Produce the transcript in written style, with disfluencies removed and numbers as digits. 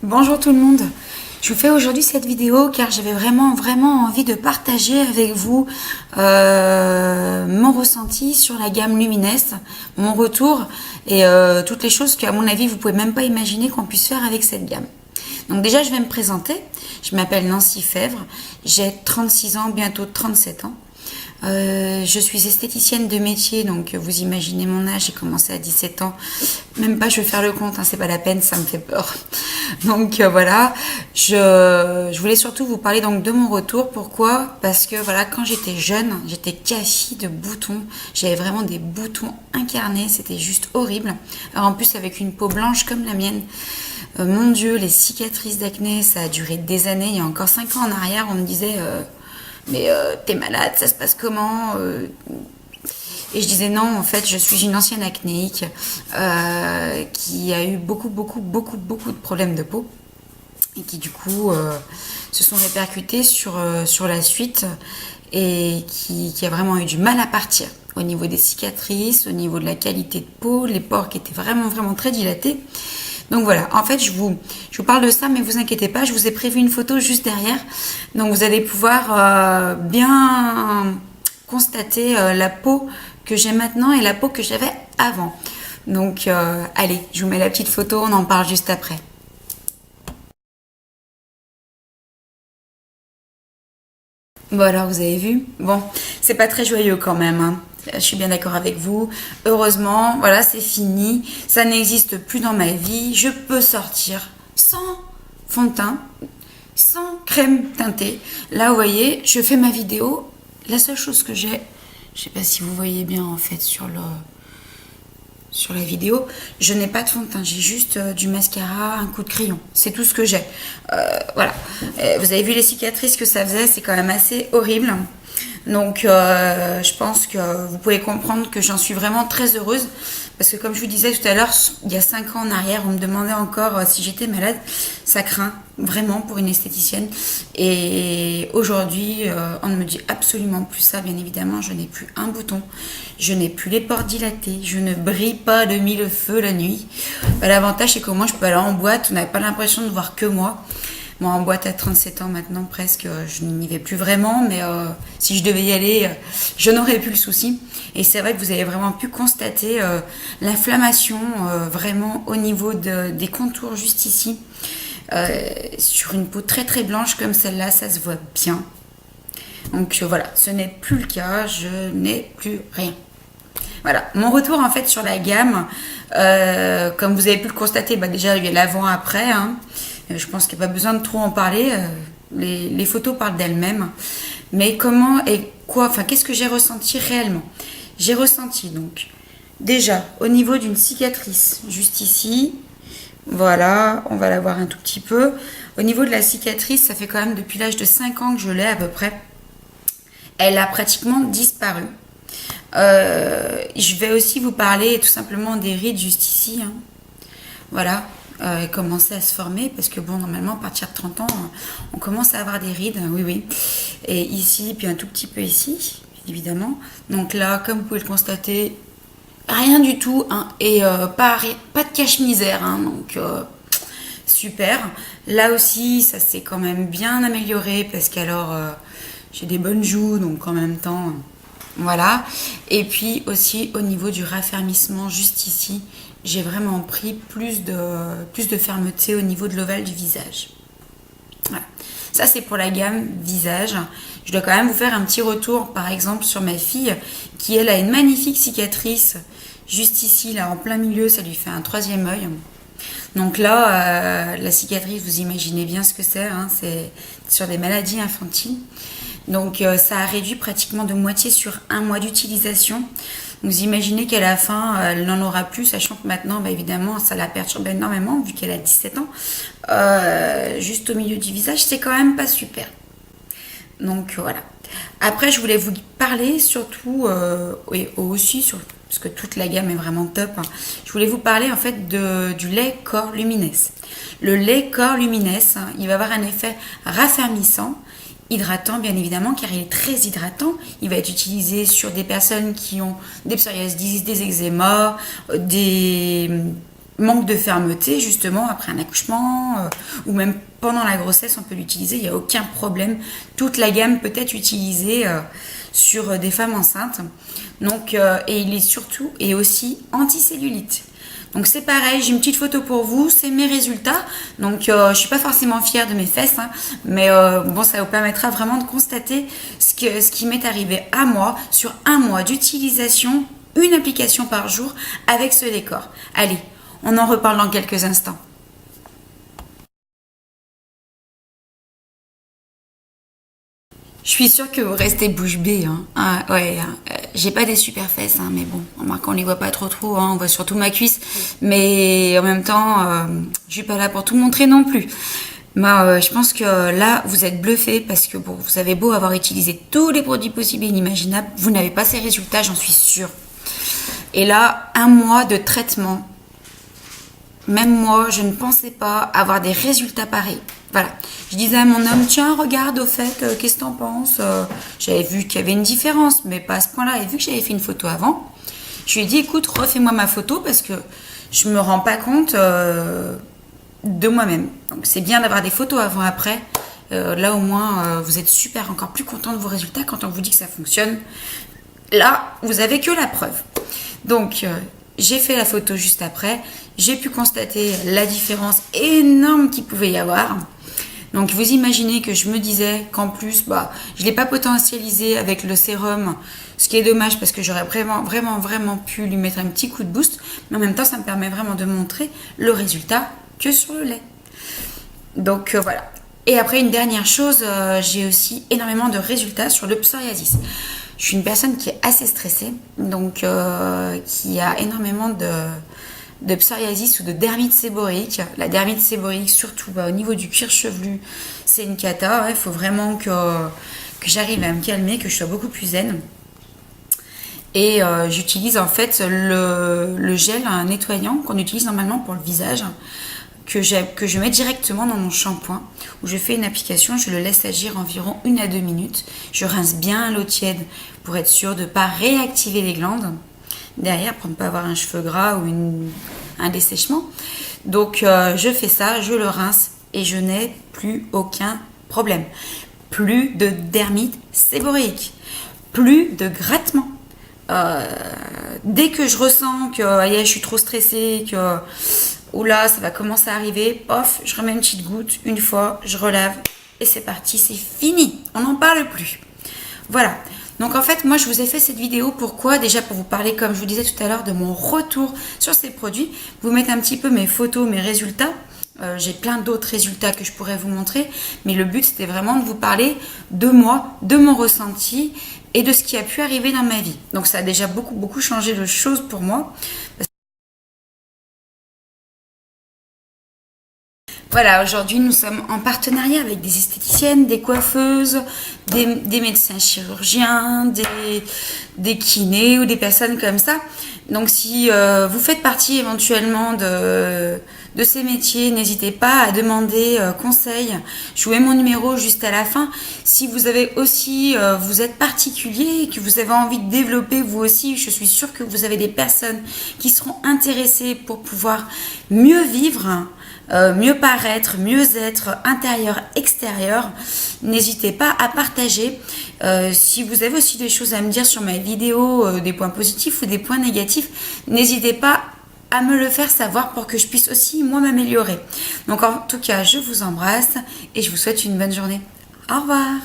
Bonjour tout le monde. Je vous fais aujourd'hui cette vidéo car j'avais vraiment envie de partager avec vous mon ressenti sur la gamme Luminesse, mon retour et toutes les choses qu'à mon avis vous pouvez même pas imaginer qu'on puisse faire avec cette gamme. Donc déjà je vais me présenter. Je m'appelle Nancy Fèvre, j'ai 36 ans, bientôt 37 ans. Je suis esthéticienne de métier, donc vous imaginez mon âge, j'ai commencé à 17 ans. Même pas, je vais faire le compte, hein, c'est pas la peine, ça me fait peur. Donc voilà, je voulais surtout vous parler donc de mon retour. Pourquoi? Parce que voilà, quand j'étais jeune, j'étais cafie de boutons. J'avais vraiment des boutons incarnés, c'était juste horrible. Alors en plus avec une peau blanche comme la mienne. Mon Dieu, les cicatrices d'acné, ça a duré des années. Il y a encore 5 ans en arrière, on me disait... mais t'es malade, ça se passe comment Et je disais non, en fait, je suis une ancienne acnéique qui a eu beaucoup de problèmes de peau et qui du coup se sont répercutés sur la suite et qui a vraiment eu du mal à partir au niveau des cicatrices, au niveau de la qualité de peau, les pores qui étaient vraiment très dilatés. Donc voilà, en fait, je vous parle de ça, mais vous inquiétez pas, je vous ai prévu une photo juste derrière. Donc vous allez pouvoir bien constater la peau que j'ai maintenant et la peau que j'avais avant. Donc allez, je vous mets la petite photo, on en parle juste après. Voilà, vous avez vu. Bon, c'est pas très joyeux quand même, hein. Je suis bien d'accord avec vous. Heureusement, voilà, c'est fini. Ça n'existe plus dans ma vie. Je peux sortir sans fond de teint, sans crème teintée. Là, vous voyez, je fais ma vidéo. La seule chose que j'ai, je sais pas si vous voyez bien en fait sur la vidéo, je n'ai pas de fond de teint, j'ai juste du mascara, un coup de crayon, c'est tout ce que j'ai. Voilà, vous avez vu les cicatrices que ça faisait, c'est quand même assez horrible. Donc je pense que vous pouvez comprendre que j'en suis vraiment très heureuse. Parce que comme je vous disais tout à l'heure, il y a 5 ans en arrière, on me demandait encore si j'étais malade. Ça craint vraiment pour une esthéticienne. Et aujourd'hui, on ne me dit absolument plus ça, bien évidemment. Je n'ai plus un bouton. Je n'ai plus les pores dilatés. Je ne brille pas de mille feux la nuit. L'avantage, c'est que moi, je peux aller en boîte. On n'avait pas l'impression de voir que moi. Moi, en boîte à 37 ans maintenant, presque, je n'y vais plus vraiment, mais si je devais y aller, je n'aurais plus le souci. Et c'est vrai que vous avez vraiment pu constater l'inflammation vraiment au niveau des contours juste ici. Sur une peau très blanche comme celle-là, ça se voit bien. Donc voilà, ce n'est plus le cas, je n'ai plus rien. Voilà, mon retour en fait sur la gamme, comme vous avez pu le constater, bah déjà il y a l'avant-après, hein. Je pense qu'il n'y a pas besoin de trop en parler, les photos parlent d'elles-mêmes. Mais comment et quoi, enfin qu'est-ce que j'ai ressenti réellement? J'ai ressenti donc déjà au niveau d'une cicatrice juste ici, voilà, on va la voir un tout petit peu. Au niveau de la cicatrice, ça fait quand même depuis l'âge de 5 ans que je l'ai à peu près. Elle a pratiquement disparu. Je vais aussi vous parler tout simplement des rides juste ici, hein. Voilà, commencer à se former parce que bon, normalement, à partir de 30 ans, on commence à avoir des rides, oui. Et ici, puis un tout petit peu ici, évidemment. Donc là, comme vous pouvez le constater, rien du tout, hein, et pas de cache-misère, hein, donc super. Là aussi, ça s'est quand même bien amélioré parce qu'alors, j'ai des bonnes joues, donc en même temps... Voilà. Et puis aussi au niveau du raffermissement juste ici, j'ai vraiment pris plus de fermeté au niveau de l'ovale du visage. Voilà. Ça c'est pour la gamme visage. Je dois quand même vous faire un petit retour par exemple sur ma fille qui elle a une magnifique cicatrice juste ici, là en plein milieu, ça lui fait un troisième œil. Donc là, la cicatrice, vous imaginez bien ce que c'est, hein, c'est sur des maladies infantiles. Donc ça a réduit pratiquement de moitié sur un mois d'utilisation. Vous imaginez qu'à la fin, elle n'en aura plus, sachant que maintenant, bah, évidemment, ça la perturbe énormément, vu qu'elle a 17 ans. Juste au milieu du visage, c'est quand même pas super. Donc voilà. Après, je voulais vous parler surtout, et aussi, parce que toute la gamme est vraiment top, hein, je voulais vous parler en fait du lait corps Luminesse. Le lait corps Luminesse, hein, il va avoir un effet raffermissant, hydratant bien évidemment, car il est très hydratant. Il va être utilisé sur des personnes qui ont des psoriasis, des eczémas, des manque de fermeté justement après un accouchement ou même pendant la grossesse, on peut l'utiliser, il n'y a aucun problème. Toute la gamme peut être utilisée sur des femmes enceintes. Donc, et il est surtout et aussi anti-cellulite. Donc c'est pareil, j'ai une petite photo pour vous, c'est mes résultats. Donc je suis pas forcément fière de mes fesses, hein, mais bon, ça vous permettra vraiment de constater ce qui m'est arrivé à moi sur un mois d'utilisation, une application par jour avec ce décor. Allez, on en reparle dans quelques instants. Je suis sûre que vous restez bouche bée. Hein. Ah, ouais, j'ai pas des super fesses, hein, mais bon, remarque, on les voit pas trop, hein, on voit surtout ma cuisse. Mais en même temps, je suis pas là pour tout montrer non plus. Moi, je pense que là, vous êtes bluffés parce que bon, vous avez beau avoir utilisé tous les produits possibles et inimaginables, vous n'avez pas ces résultats, j'en suis sûre. Et là, un mois de traitement. Même moi, je ne pensais pas avoir des résultats pareils. Voilà. Je disais à mon homme, tiens, regarde au fait, qu'est-ce que t'en penses? J'avais vu qu'il y avait une différence, mais pas à ce point-là. Et vu que j'avais fait une photo avant, je lui ai dit, écoute, refais-moi ma photo parce que je me rends pas compte de moi-même. Donc c'est bien d'avoir des photos avant-après. Là au moins, vous êtes super, encore plus content de vos résultats quand on vous dit que ça fonctionne. Là, vous avez que la preuve. Donc, j'ai fait la photo juste après. J'ai pu constater la différence énorme qu'il pouvait y avoir. Donc, vous imaginez que je me disais qu'en plus, je ne l'ai pas potentialisé avec le sérum, ce qui est dommage parce que j'aurais vraiment pu lui mettre un petit coup de boost. Mais en même temps, ça me permet vraiment de montrer le résultat que sur le lait. Donc, voilà. Et après, une dernière chose, j'ai aussi énormément de résultats sur le psoriasis. Je suis une personne qui est assez stressée, donc qui a énormément de psoriasis ou de dermite séborrhéique. La dermite séborrhéique, surtout au niveau du cuir chevelu, c'est une cata. Il faut vraiment que j'arrive à me calmer, que je sois beaucoup plus zen. Et j'utilise en fait le gel nettoyant qu'on utilise normalement pour le visage, que je mets directement dans mon shampoing, où je fais une application, je le laisse agir environ 1 à 2 minutes. Je rince bien à l'eau tiède pour être sûre de ne pas réactiver les glandes derrière, pour ne pas avoir un cheveu gras ou un dessèchement. Donc je fais ça, je le rince et je n'ai plus aucun problème. Plus de dermite séborrhéique, plus de grattement. Dès que je ressens que je suis trop stressée, que oula, ça va commencer à arriver, pof, je remets une petite goutte, une fois, je relave et c'est parti, c'est fini, on n'en parle plus. Voilà, donc en fait, moi je vous ai fait cette vidéo, pourquoi? Déjà pour vous parler, comme je vous disais tout à l'heure, de mon retour sur ces produits, vous mettre un petit peu mes photos, mes résultats. J'ai plein d'autres résultats que je pourrais vous montrer, mais le but c'était vraiment de vous parler de moi, de mon ressenti et de ce qui a pu arriver dans ma vie. Donc ça a déjà beaucoup changé de choses pour moi. Voilà, aujourd'hui nous sommes en partenariat avec des esthéticiennes, des coiffeuses, des médecins chirurgiens, des kinés ou des personnes comme ça. Donc si vous faites partie éventuellement de ces métiers, n'hésitez pas à demander conseil. Je vous mets mon numéro juste à la fin. Si vous avez aussi, vous êtes particulier et que vous avez envie de développer vous aussi, je suis sûre que vous avez des personnes qui seront intéressées pour pouvoir mieux vivre, mieux paraître, mieux être, intérieur, extérieur. N'hésitez pas à partager. Si vous avez aussi des choses à me dire sur ma vidéo, des points positifs ou des points négatifs, n'hésitez pas à me le faire savoir pour que je puisse aussi moi m'améliorer. Donc en tout cas, je vous embrasse et je vous souhaite une bonne journée. Au revoir.